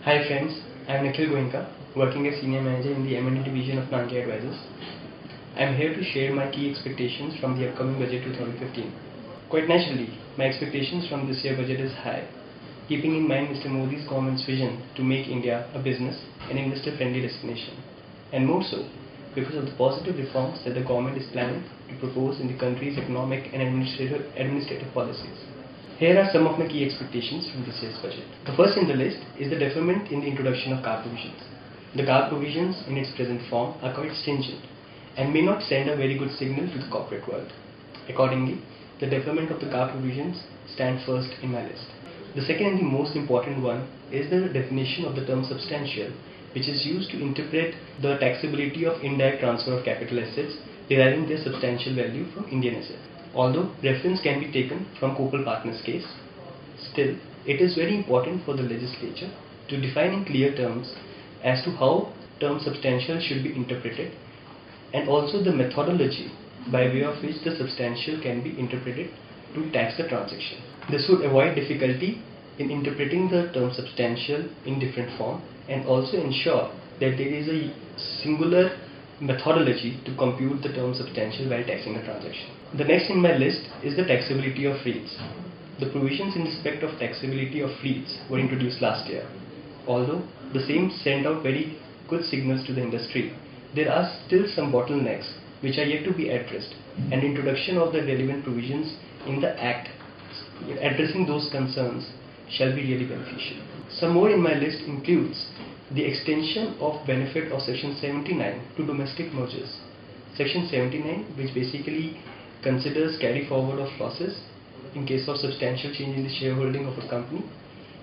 Hi friends, I am Nikhil Goenka, working as Senior Manager in the M&A Division of Nangia Advisors. I am here to share my key expectations from the upcoming budget 2015. Quite naturally, my expectations from this year's budget is high, keeping in mind Mr. Modi's government's vision to make India a business and investor-friendly destination, and more so because of the positive reforms that the government is planning to propose in the country's economic and administrative policies. Here are some of my key expectations from this year's budget. The first in the list is the deferment in the introduction of CAR provisions. The CAR provisions in its present form are quite stringent and may not send a very good signal to the corporate world. Accordingly, the deferment of the CAR provisions stand first in my list. The second and the most important one is the definition of the term substantial, which is used to interpret the taxability of indirect transfer of capital assets deriving their substantial value from Indian assets. Although reference can be taken from Copal Partners case, still it is very important for the legislature to define in clear terms as to how term substantial should be interpreted, and also the methodology by way of which the substantial can be interpreted to tax the transaction. This would avoid difficulty in interpreting the term substantial in different form, and also ensure that there is a singular methodology to compute the term substantial while taxing a transaction. The next in my list is the taxability of REITs. The provisions in respect of taxability of REITs were introduced last year. Although the same sent out very good signals to the industry, there are still some bottlenecks which are yet to be addressed, and introduction of the relevant provisions in the Act addressing those concerns shall be really beneficial. Some more in my list includes the extension of benefit of Section 79 to domestic mergers. Section 79, which basically considers carry forward of losses in case of substantial change in the shareholding of a company,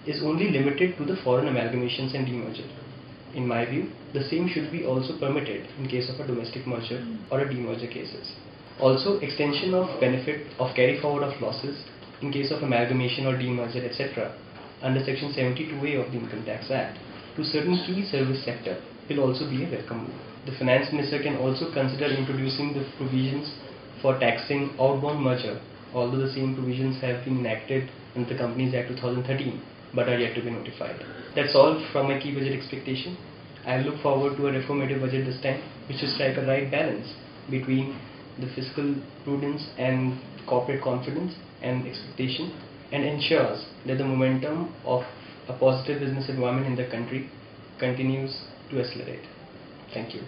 is only limited to the foreign amalgamations and demerger. In my view, the same should be also permitted in case of a domestic merger or a demerger cases. Also, extension of benefit of carry forward of losses in case of amalgamation or demerger, etc. under Section 72A of the Income Tax Act to certain key service sector will also be a welcome move. The Finance Minister can also consider introducing the provisions for taxing outbound merger, although the same provisions have been enacted in the Companies Act 2013 but are yet to be notified. That's all from my key budget expectation. I look forward to a reformative budget this time, which will strike a right balance between the fiscal prudence and corporate confidence and expectation, and ensures that the momentum of a positive business environment in the country continues to accelerate. Thank you.